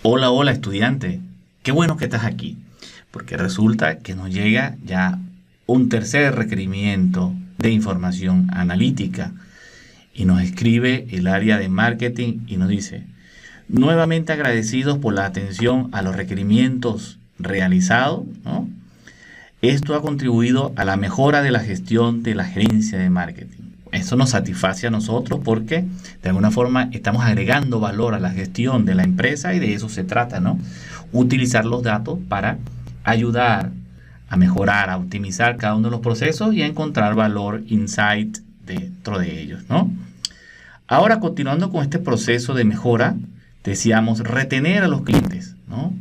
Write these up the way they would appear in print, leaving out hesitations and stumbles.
Hola, hola estudiante. Qué bueno que estás aquí, porque resulta que nos llega ya un tercer requerimiento de información analítica y nos escribe el área de marketing y nos dice, nuevamente agradecidos por la atención a los requerimientos realizados, ¿no? Esto ha contribuido a la mejora de la gestión de la gerencia de marketing. Eso nos satisface a nosotros porque de alguna forma estamos agregando valor a la gestión de la empresa y de eso se trata, ¿no? Utilizar los datos para ayudar a mejorar, a optimizar cada uno de los procesos y a encontrar valor, insight dentro de ellos, ¿no? Ahora, continuando con este proceso de mejora, decíamos retener a los clientes, ¿no?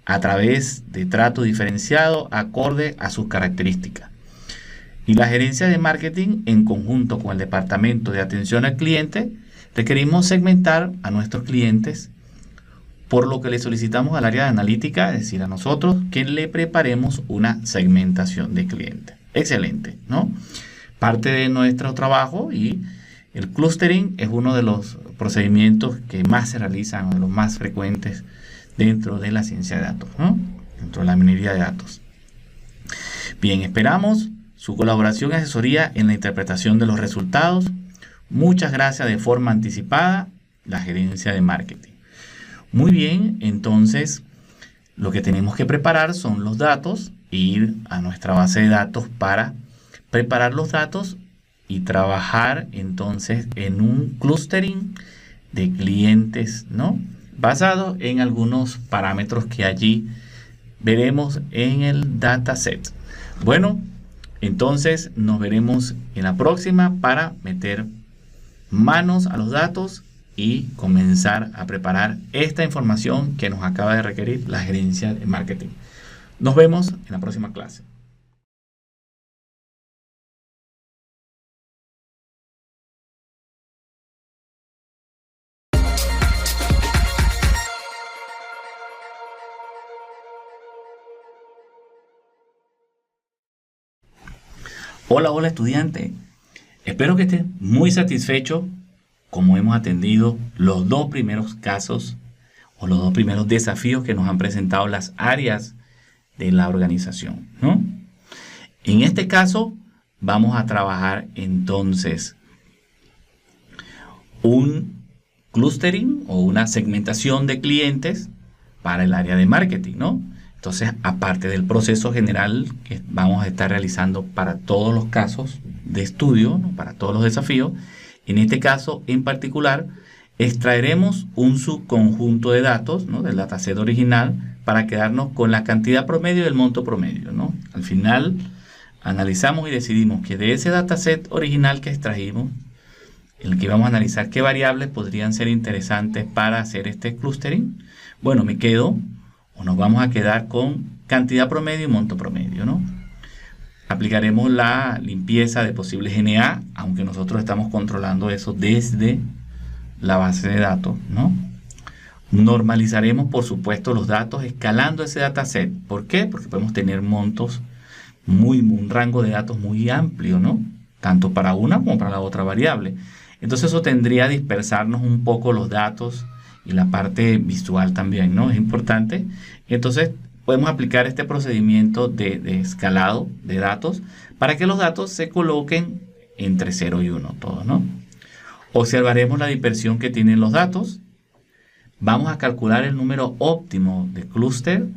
A través de trato diferenciado acorde a sus características. Y la gerencia de marketing, en conjunto con el departamento de atención al cliente, requerimos segmentar a nuestros clientes, por lo que le solicitamos al área de analítica, es decir, a nosotros, que le preparemos una segmentación de clientes. Excelente, ¿no? Parte de nuestro trabajo y el clustering es uno de los procedimientos que más se realizan, uno de los más frecuentes dentro de la ciencia de datos, ¿no? Dentro de la minería de datos. Bien, esperamos su colaboración y asesoría en la interpretación de los resultados. Muchas gracias de forma anticipada, la gerencia de marketing. Muy bien, entonces lo que tenemos que preparar son los datos, ir a nuestra base de datos para preparar los datos y trabajar entonces en un clustering de clientes, ¿no? Basado en algunos parámetros que allí veremos en el dataset. Bueno, entonces nos veremos en la próxima para meter manos a los datos y comenzar a preparar esta información que nos acaba de requerir la gerencia de marketing. Nos vemos en la próxima clase. Hola, hola estudiante. Espero que estés muy satisfecho como hemos atendido los dos primeros casos o los dos primeros desafíos que nos han presentado las áreas de la organización, ¿no? En este caso vamos a trabajar entonces un clustering o una segmentación de clientes para el área de marketing, ¿no? Entonces, aparte del proceso general que vamos a estar realizando para todos los casos de estudio, ¿no? Para todos los desafíos, en este caso en particular, extraeremos un subconjunto de datos, ¿no? Del dataset original para quedarnos con la cantidad promedio y el monto promedio, ¿no? Al final, analizamos y decidimos que de ese dataset original que extrajimos, en el que vamos a analizar qué variables podrían ser interesantes para hacer este clustering, bueno, me quedo o nos vamos a quedar con cantidad promedio y monto promedio, ¿no? Aplicaremos la limpieza de posibles NA, aunque nosotros estamos controlando eso desde la base de datos, ¿no? Normalizaremos, por supuesto, los datos escalando ese dataset. ¿Por qué? Porque podemos tener montos un rango de datos muy amplio, ¿no? Tanto para una como para la otra variable. Entonces eso tendría a dispersarnos un poco los datos y la parte visual también, ¿no? Es importante. Entonces podemos aplicar este procedimiento de escalado de datos para que los datos se coloquen entre 0 y 1 todos, ¿no? Observaremos la dispersión que tienen los datos. Vamos a calcular el número óptimo de clúster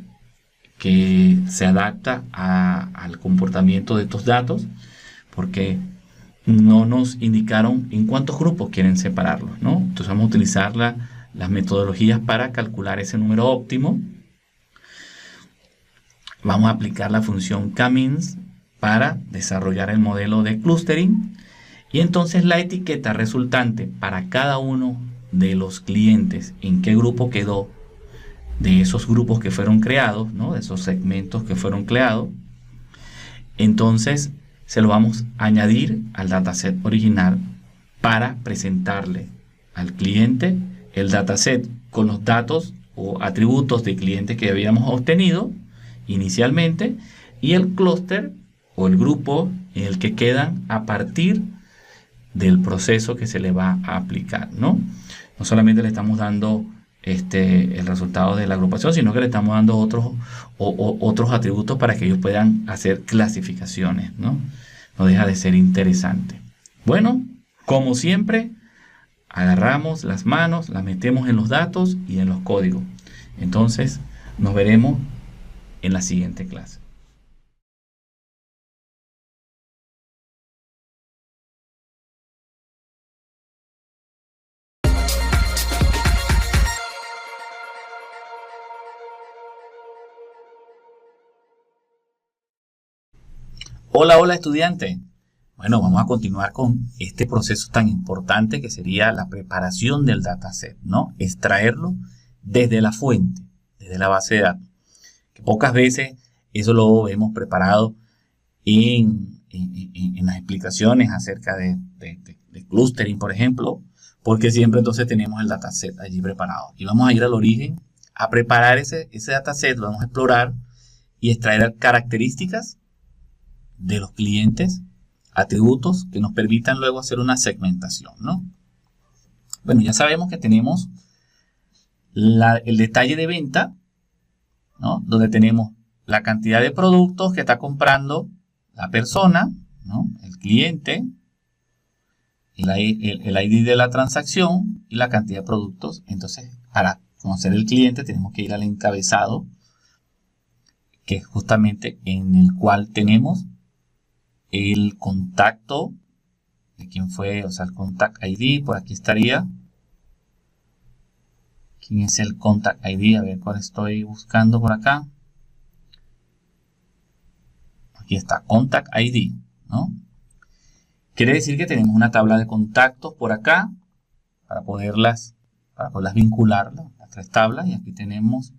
que se adapta al comportamiento de estos datos, porque no nos indicaron en cuántos grupos quieren separarlos, ¿no? Entonces vamos a utilizar las metodologías para calcular ese número óptimo. Vamos a aplicar la función k-means para desarrollar el modelo de clustering y entonces la etiqueta resultante para cada uno de los clientes, en qué grupo quedó de esos grupos que fueron creados, ¿no? De esos segmentos que fueron creados. Entonces se lo vamos a añadir al dataset original para presentarle al cliente el dataset con los datos o atributos de clientes que habíamos obtenido inicialmente y el clúster o el grupo en el que quedan a partir del proceso que se le va a aplicar, ¿no? No solamente le estamos dando el resultado de la agrupación, sino que le estamos dando otros atributos para que ellos puedan hacer clasificaciones, ¿no? No deja de ser interesante. Bueno, como siempre, agarramos las manos, las metemos en los datos y en los códigos. Entonces, nos veremos en la siguiente clase. Hola, hola estudiante. Bueno, vamos a continuar con este proceso tan importante que sería la preparación del dataset, ¿no? Extraerlo desde la fuente, desde la base de datos. Que pocas veces eso lo vemos preparado en las explicaciones acerca de clustering, por ejemplo, porque siempre entonces tenemos el dataset allí preparado. Y vamos a ir al origen, a preparar ese dataset, lo vamos a explorar y extraer características de los clientes, atributos que nos permitan luego hacer una segmentación, ¿no? Bueno, ya sabemos que tenemos el detalle de venta, ¿no? Donde tenemos la cantidad de productos que está comprando la persona, ¿no? El cliente, el ID de la transacción y la cantidad de productos. Entonces, para conocer el cliente tenemos que ir al encabezado, que es justamente en el cual tenemos el contacto de quién fue, o sea, el contact ID, por aquí estaría. ¿Quién es el contact ID? A ver cuál estoy buscando por acá. Aquí está, contact ID, ¿no? Quiere decir que tenemos una tabla de contactos por acá para poderlas vincular, las tres tablas. Y aquí tenemos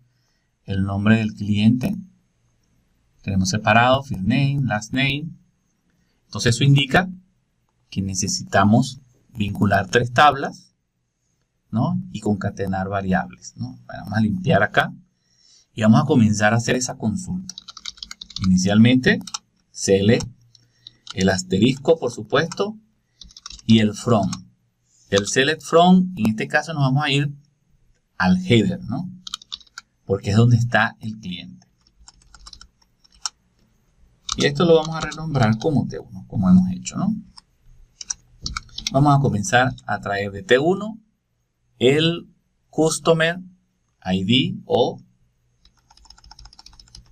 el nombre del cliente. Tenemos separado, first name, last name. Entonces eso indica que necesitamos vincular tres tablas, ¿no? Y concatenar variables, ¿no? Bueno, vamos a limpiar acá y vamos a comenzar a hacer esa consulta. Inicialmente, select el asterisco, por supuesto, y el from. El select from, en este caso nos vamos a ir al header, ¿no? Porque es donde está el cliente. Y esto lo vamos a renombrar como T1, como hemos hecho, ¿no? Vamos a comenzar a traer de T1 el Customer ID o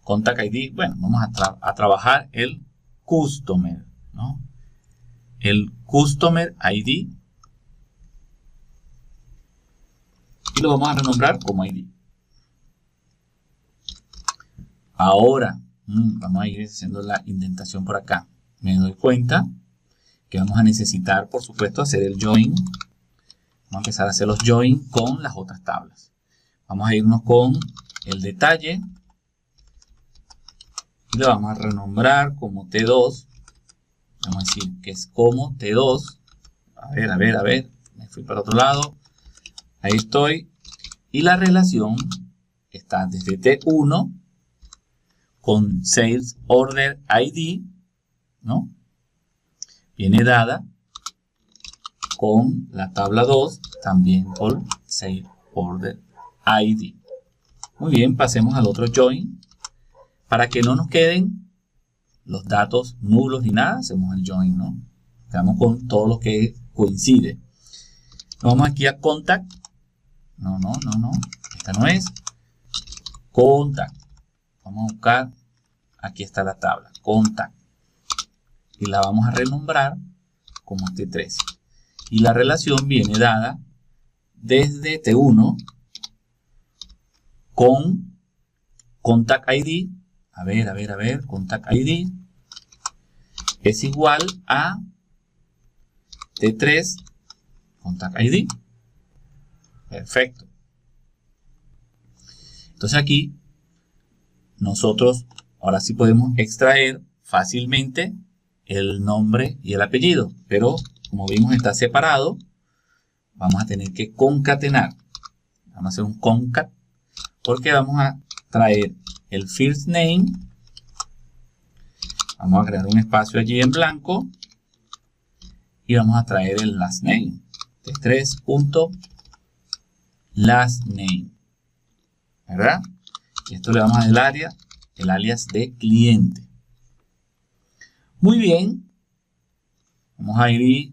Contact ID. Bueno, vamos a trabajar el Customer, ¿no? El Customer ID. Y lo vamos a renombrar como ID. Ahora, vamos a ir haciendo la indentación por acá. Me doy cuenta que vamos a necesitar, por supuesto, hacer el join. Vamos a empezar a hacer los join con las otras tablas. Vamos a irnos con el detalle. Y lo vamos a renombrar como T2. Vamos a decir que es como T2. A ver. Me fui para otro lado. Ahí estoy. Y la relación está desde T1 con Sales Order ID, ¿no? Viene dada con la tabla 2, también por Sales Order ID. Muy bien, pasemos al otro join. Para que no nos queden los datos nulos ni nada, hacemos el join, ¿no? Quedamos con todo lo que coincide. Nos vamos aquí a Contact. No. Esta no es. Contact. Vamos a buscar. Aquí está la tabla. Contact. Y la vamos a renombrar como T3. Y la relación viene dada desde T1 con Contact ID. A ver. Contact ID es igual a T3 Contact ID. Perfecto. Entonces aquí nosotros ahora sí podemos extraer fácilmente el nombre y el apellido, pero como vimos está separado, vamos a tener que concatenar. Vamos a hacer un concat porque vamos a traer el first name, vamos a crear un espacio allí en blanco y vamos a traer el last name. T3 last name, ¿verdad? Y esto le vamos a dar el alias de cliente. Muy bien. Vamos a ir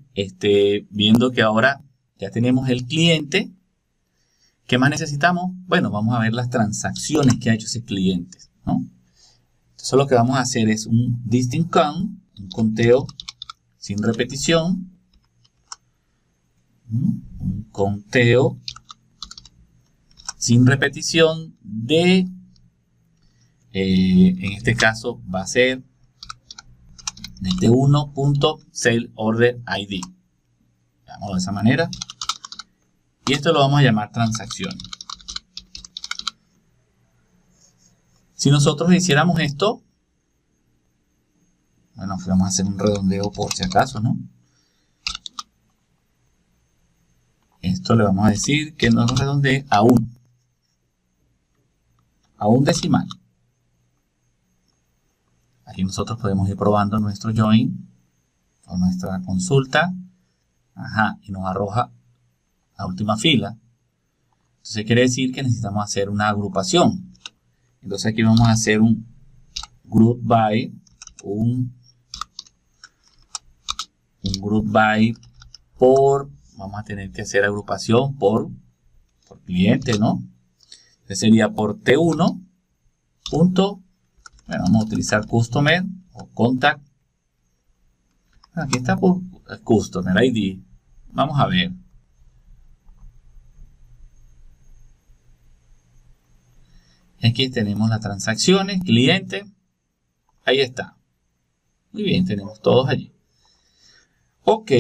viendo que ahora ya tenemos el cliente. ¿Qué más necesitamos? Bueno, vamos a ver las transacciones que ha hecho ese cliente, ¿no? Entonces lo que vamos a hacer es un distinct count, un conteo sin repetición. Un conteo sin repetición de, en este caso va a ser desde 1.SaleOrderID. Veámoslo de esa manera. Y esto lo vamos a llamar transacciones. Si nosotros hiciéramos esto, bueno, vamos a hacer un redondeo por si acaso, ¿no? Esto le vamos a decir que nos redondee a 1. A un decimal. Aquí nosotros podemos ir probando nuestro join o nuestra consulta. Ajá, y nos arroja la última fila. Entonces quiere decir que necesitamos hacer una agrupación. Entonces aquí vamos a hacer un group by, un group by por, vamos a tener que hacer agrupación por cliente, ¿no? Entonces sería por T1 punto, bueno, vamos a utilizar customer o contact. Aquí está por customer ID. Vamos a ver. Aquí tenemos las transacciones, cliente. Ahí está. Muy bien, tenemos todos allí. Ok.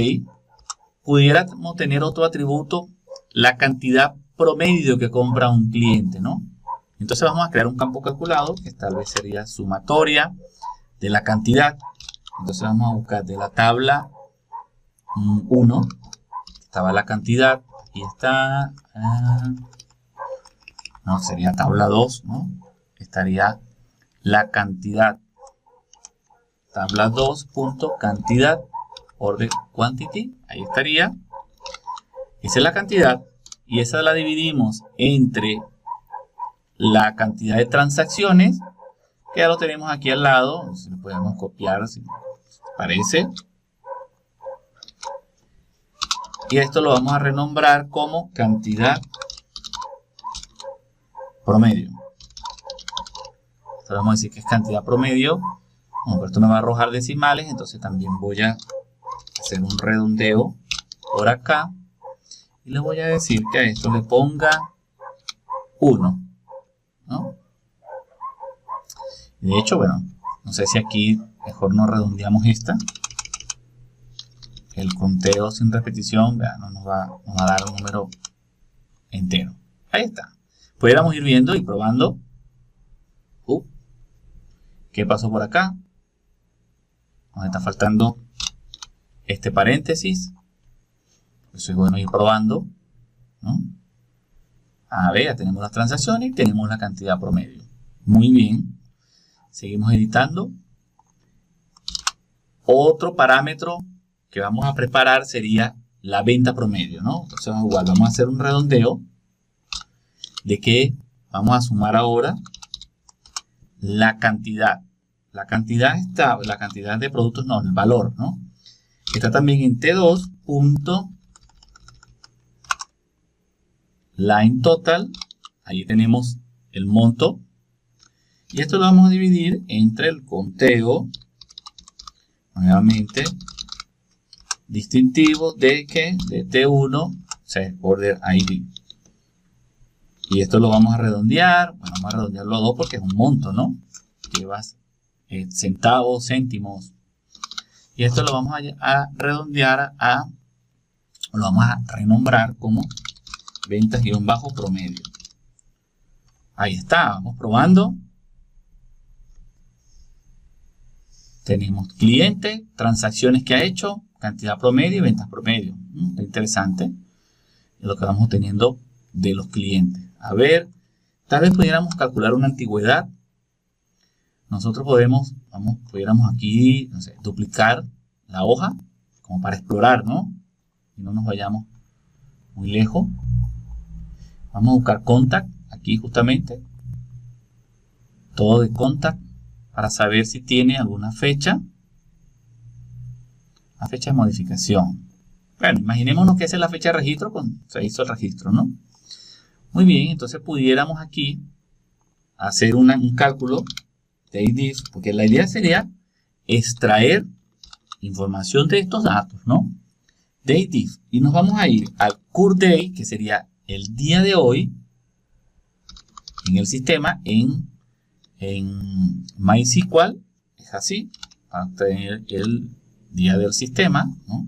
Pudiéramos tener otro atributo, la cantidad promedio que compra un cliente, ¿no? Entonces vamos a crear un campo calculado, que tal vez sería sumatoria de la cantidad. Entonces vamos a buscar de la tabla 1, estaba la cantidad, y está, no, sería tabla 2, ¿no? Estaría la cantidad, tabla 2 punto cantidad, order quantity, ahí estaría. Esa es la cantidad, y esa la dividimos entre la cantidad de transacciones, que ya lo tenemos aquí al lado. Si lo podemos copiar, si parece. Y esto lo vamos a renombrar como cantidad promedio. Esto vamos a decir que es cantidad promedio. Bueno, pero esto me va a arrojar decimales, entonces también voy a hacer un redondeo por acá. Y le voy a decir que a esto le ponga 1. ¿No? De hecho, bueno, no sé si aquí mejor no redondeamos esta. El conteo sin repetición, vean, nos va a dar un número entero. Ahí está. Pudiéramos ir viendo y probando. ¿Qué pasó por acá? Nos está faltando este paréntesis. Eso es bueno ir probando, ¿no? A ver, ya tenemos las transacciones y tenemos la cantidad promedio. Muy bien. Seguimos editando. Otro parámetro que vamos a preparar sería la venta promedio, ¿no? Entonces igual vamos a hacer un redondeo de que vamos a sumar ahora la cantidad. La cantidad está, la cantidad de productos, no, el valor, ¿no? Está también en T2 punto line total, ahí tenemos el monto, y esto lo vamos a dividir entre el conteo, nuevamente, distintivo de que de T1, order ID. Y esto lo vamos a redondear, bueno, vamos a redondearlo a 2 porque es un monto, ¿no? Llevas centavos, céntimos. Y esto lo vamos a redondear lo vamos a renombrar como ventas-promedio. Ahí está, vamos probando. Tenemos cliente, transacciones que ha hecho, cantidad promedio y ventas promedio. Está interesante. Es lo que vamos obteniendo de los clientes. A ver, tal vez pudiéramos calcular una antigüedad. Nosotros pudiéramos aquí, no sé, duplicar la hoja, como para explorar, ¿no? Y no nos vayamos muy lejos. Vamos a buscar contact aquí justamente. Todo de contact para saber si tiene alguna fecha. La fecha de modificación. Bueno, imaginémonos que esa es la fecha de registro cuando se hizo el registro, ¿no? Muy bien, entonces pudiéramos aquí hacer un cálculo de diff, porque la idea sería extraer información de estos datos, ¿no? Date diff. Y nos vamos a ir al current day, que sería el día de hoy, en el sistema, en MySQL, es así, para obtener el día del sistema, ¿no?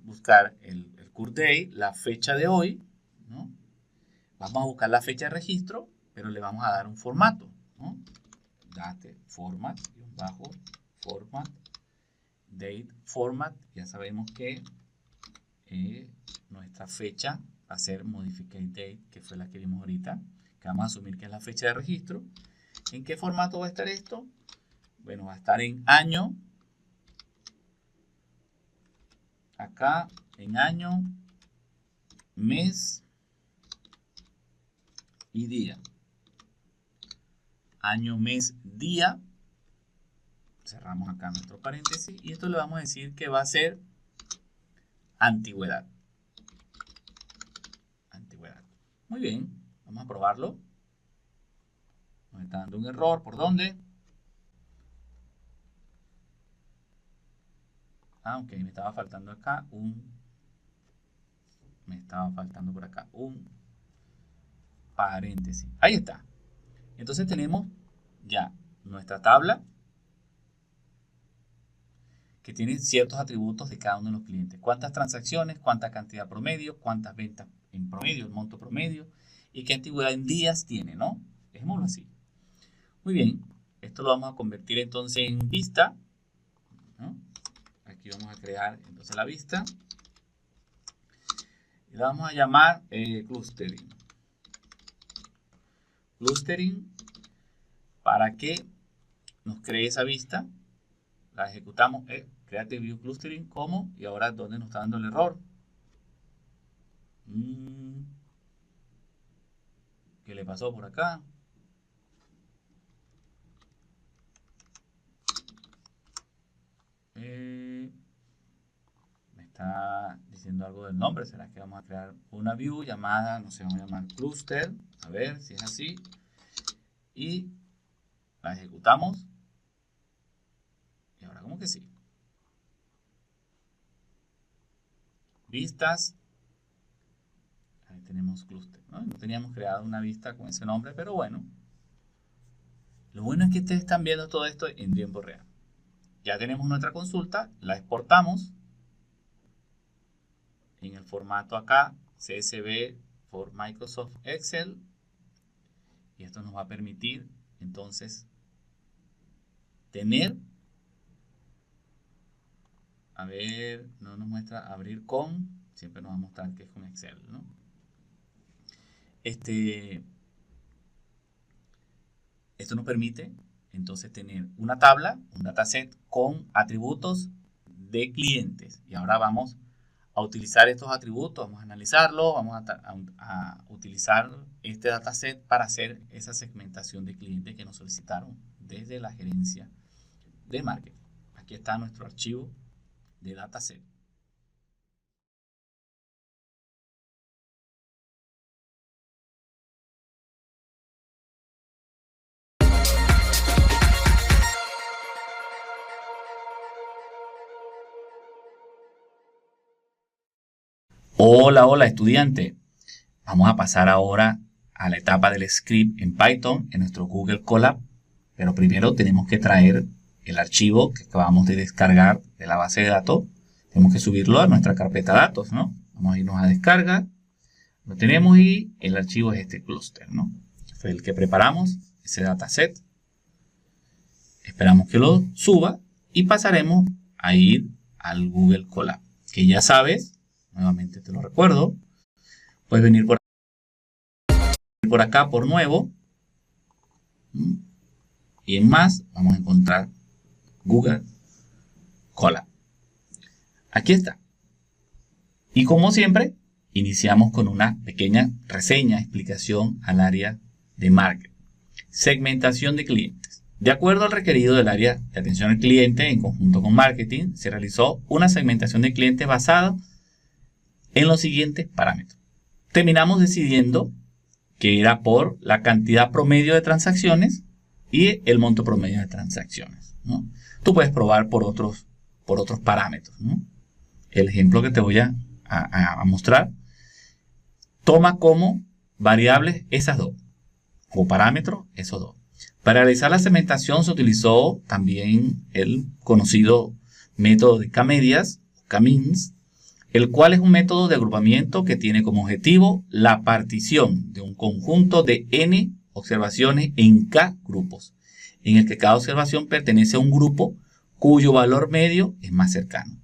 Buscar el current day, la fecha de hoy, ¿no? Vamos a buscar la fecha de registro, pero le vamos a dar un formato, ¿no? Date format, format, date format, ya sabemos que nuestra fecha va a ser modificate date, que fue la que vimos ahorita, que vamos a asumir que es la fecha de registro. ¿En qué formato va a estar esto? Bueno, va a estar en año, acá en año, mes y día. Año, mes, día. Cerramos acá nuestro paréntesis y esto le vamos a decir que va a ser antigüedad. Antigüedad. Muy bien, vamos a probarlo. Nos está dando un error. ¿Por dónde? Ah, ok, me estaba faltando acá me estaba faltando por acá un paréntesis. Ahí está. Entonces tenemos ya nuestra tabla que tiene ciertos atributos de cada uno de los clientes. Cuántas transacciones, cuánta cantidad promedio, cuántas ventas en promedio, el monto promedio y qué antigüedad en días tiene, ¿no? Dejémoslo así. Muy bien, esto lo vamos a convertir entonces en vista, ¿no? Aquí vamos a crear entonces la vista y la vamos a llamar clustering. Clustering para que nos cree esa vista. La ejecutamos, create view clustering, ¿cómo? Y ahora, ¿dónde nos está dando el error? ¿Qué le pasó por acá? Me está diciendo algo del nombre. ¿Será que vamos a crear una view llamada, no sé, vamos a llamar cluster? A ver si es así. Y la ejecutamos. Y ahora, ¿cómo que sí? Vistas. Ahí tenemos cluster, ¿no? No teníamos creado una vista con ese nombre, pero bueno. Lo bueno es que ustedes están viendo todo esto en tiempo real. Ya tenemos nuestra consulta, la exportamos en el formato acá, CSV for Microsoft Excel. Y esto nos va a permitir entonces tener, a ver, no nos muestra abrir con, siempre nos va a mostrar que es con Excel, ¿no? Esto nos permite entonces tener una tabla, un dataset con atributos de clientes. Y ahora vamos a utilizar estos atributos, vamos a analizarlo, vamos a utilizar este dataset para hacer esa segmentación de clientes que nos solicitaron desde la gerencia de marketing. Aquí está nuestro archivo de dataset. Hola, hola estudiante. Vamos a pasar ahora a la etapa del script en Python en nuestro Google Colab. Pero primero tenemos que traer el archivo que acabamos de descargar de la base de datos. Tenemos que subirlo a nuestra carpeta datos, ¿no? Vamos a irnos a descarga. Lo tenemos y el archivo es este cluster, ¿no? Fue el que preparamos, ese dataset. Esperamos que lo suba y pasaremos a ir al Google Colab, que ya sabes. Nuevamente te lo recuerdo. Puedes venir por acá por nuevo. Y en más vamos a encontrar Google Colab. Aquí está. Y como siempre, iniciamos con una pequeña reseña, explicación al área de marketing. Segmentación de clientes. De acuerdo al requerido del área de atención al cliente, en conjunto con marketing, se realizó una segmentación de clientes basada en los siguientes parámetros. Terminamos decidiendo que era por la cantidad promedio de transacciones y el monto promedio de transacciones, ¿no? Tú puedes probar por otros parámetros, ¿no? El ejemplo que te voy a mostrar toma como variables esas dos, o parámetros esos dos. Para realizar la segmentación se utilizó también el conocido método de K-Medias, K-Means, el cual es un método de agrupamiento que tiene como objetivo la partición de un conjunto de n observaciones en K grupos, en el que cada observación pertenece a un grupo cuyo valor medio es más cercano.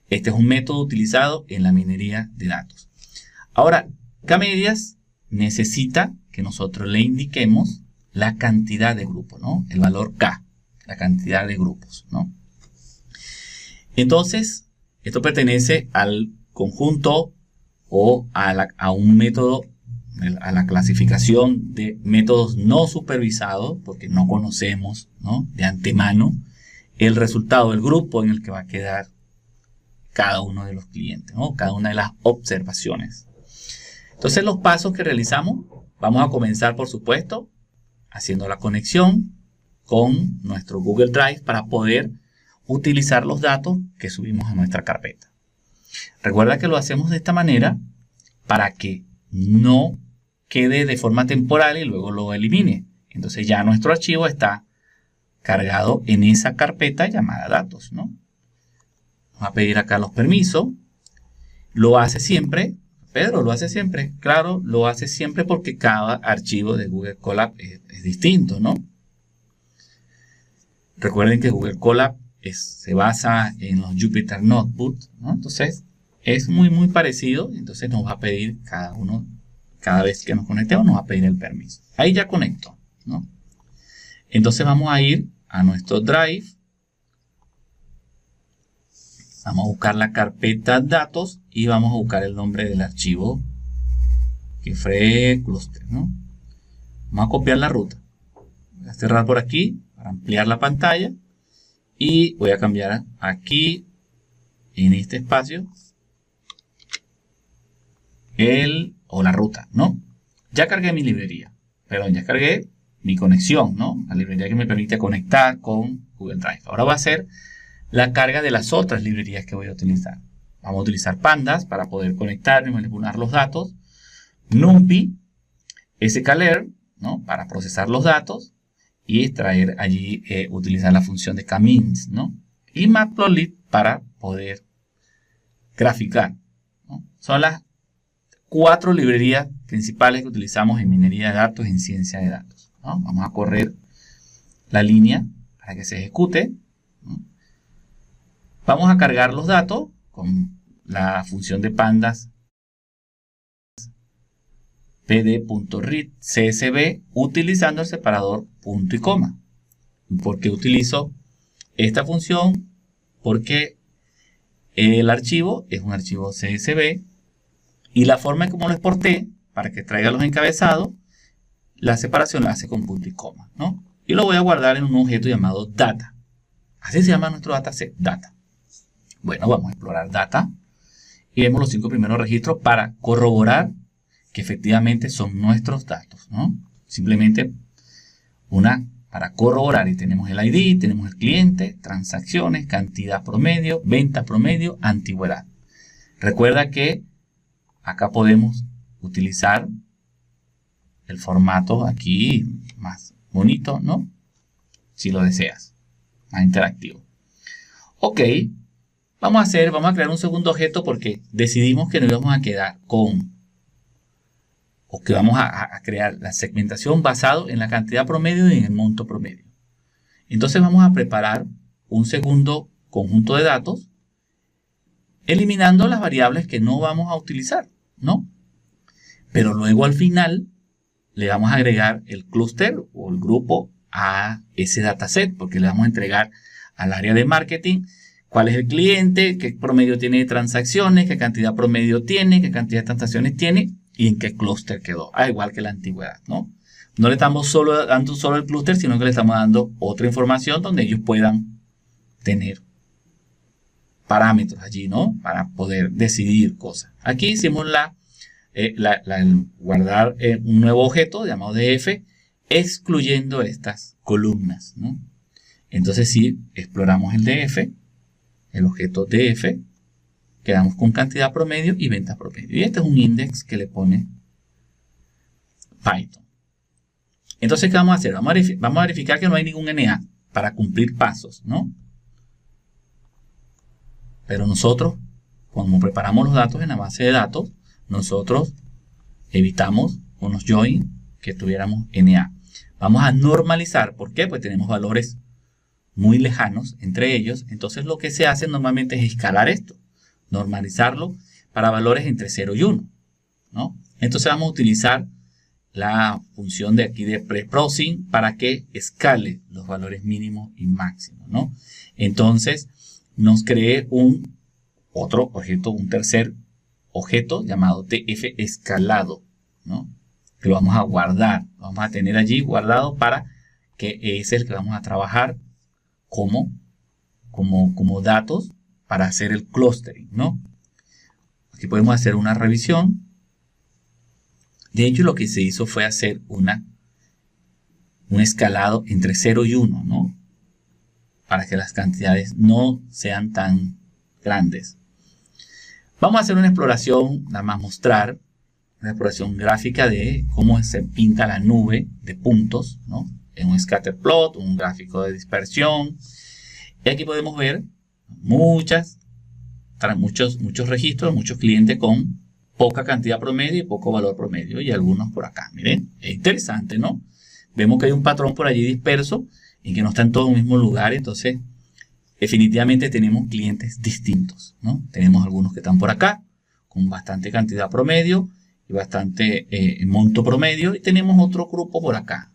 Este es un método utilizado en la minería de datos. Ahora, K-Medias necesita que nosotros le indiquemos la cantidad de grupos, ¿no? El valor K, la cantidad de grupos, ¿no? Entonces, esto pertenece al conjunto o a un método, a la clasificación de métodos no supervisados, porque no conocemos, ¿no?, de antemano el resultado del grupo en el que va a quedar cada uno de los clientes, ¿no?, cada una de las observaciones. Entonces, los pasos que realizamos, vamos a comenzar, por supuesto, haciendo la conexión con nuestro Google Drive para poder utilizar los datos que subimos a nuestra carpeta. Recuerda que lo hacemos de esta manera para que no quede de forma temporal y luego lo elimine. Entonces ya nuestro archivo está cargado en esa carpeta llamada datos, ¿no? Vamos a pedir acá los permisos. Lo hace siempre. Pedro, ¿lo hace siempre? Claro, lo hace siempre porque cada archivo de Google Colab es distinto, ¿no? Recuerden que Google Colab se basa en los Jupyter Notebooks, ¿no? Entonces es muy parecido. Entonces nos va a pedir cada vez que nos conectemos, nos va a pedir el permiso. Ahí ya conecto, ¿no? Entonces vamos a ir a nuestro Drive. Vamos a buscar la carpeta datos y vamos a buscar el nombre del archivo que fue cluster, ¿no? Vamos a copiar la ruta. Voy a cerrar por aquí para ampliar la pantalla. Y voy a cambiar aquí, en este espacio, la ruta, ¿no? Ya cargué mi librería, perdón, ya cargué mi conexión, ¿no? La librería que me permite conectar con Google Drive. Ahora va a ser la carga de las otras librerías que voy a utilizar. Vamos a utilizar Pandas para poder conectar y manipular los datos. NumPy, sklearn, ¿no?, para procesar los datos. Y extraer allí, utilizar la función de K-Means, ¿no? Y Matplotlib para poder graficar, ¿no? Son las 4 librerías principales que utilizamos en minería de datos, en ciencia de datos, ¿no? Vamos a correr la línea para que se ejecute, ¿no? Vamos a cargar los datos con la función de Pandas pd.read csv utilizando el separador punto y coma. ¿Por qué utilizo esta función? Porque el archivo es un archivo CSV y la forma en cómo lo exporté para que traiga los encabezados, la separación la hace con punto y coma, ¿no? Y lo voy a guardar en un objeto llamado data. Así se llama nuestro dataset, data. Bueno, vamos a explorar data y vemos los 5 primeros registros para corroborar que efectivamente son nuestros datos, ¿no? Simplemente para corroborar, y tenemos el ID, tenemos el cliente, transacciones, cantidad promedio, venta promedio, antigüedad. Recuerda que acá podemos utilizar el formato aquí más bonito, ¿no? Si lo deseas, más interactivo. Ok, vamos a crear un segundo objeto porque decidimos que nos íbamos a quedar que vamos a crear la segmentación basado en la cantidad promedio y en el monto promedio. Entonces vamos a preparar un segundo conjunto de datos, eliminando las variables que no vamos a utilizar, ¿no? Pero luego al final le vamos a agregar el clúster o el grupo a ese dataset, porque le vamos a entregar al área de marketing cuál es el cliente, qué promedio tiene de transacciones, qué cantidad promedio tiene, qué cantidad de transacciones tiene y en qué clúster quedó. Igual que la antigüedad, ¿no? No le estamos dando solo el clúster, sino que le estamos dando otra información donde ellos puedan tener parámetros allí, ¿no? Para poder decidir cosas. Aquí hicimos guardar un nuevo objeto llamado df, excluyendo estas columnas, ¿no? Entonces, si exploramos el df, el objeto df, quedamos con cantidad promedio y venta promedio. Y este es un index que le pone Python. Entonces, ¿qué vamos a hacer? Vamos a verificar que no hay ningún NA para cumplir pasos, ¿no? Pero nosotros, cuando preparamos los datos en la base de datos, nosotros evitamos unos join que tuviéramos NA. Vamos a normalizar. ¿Por qué? Pues tenemos valores muy lejanos entre ellos. Entonces lo que se hace normalmente es escalar esto. Normalizarlo para valores entre 0 y 1, ¿no? Entonces vamos a utilizar la función de aquí de preprocessing para que escale los valores mínimos y máximos, ¿no? Entonces nos cree otro objeto, un tercer objeto llamado df escalado, ¿no? Que lo vamos a guardar, lo vamos a tener allí guardado para que es el que vamos a trabajar como datos para hacer el clustering, ¿no? Aquí podemos hacer una revisión. De hecho, lo que se hizo fue hacer un escalado entre 0 y 1, ¿no? Para que las cantidades no sean tan grandes. Vamos a hacer una exploración, nada más mostrar, una exploración gráfica de cómo se pinta la nube de puntos, ¿no? En un scatter plot, un gráfico de dispersión. Y aquí podemos ver muchos registros, muchos clientes con poca cantidad promedio y poco valor promedio. Y algunos por acá. Miren, es interesante, ¿no? Vemos que hay un patrón por allí disperso y que no está en todo el mismo lugar. Entonces, definitivamente tenemos clientes distintos, ¿no? Tenemos algunos que están por acá con bastante cantidad promedio y bastante monto promedio. Y tenemos otro grupo por acá,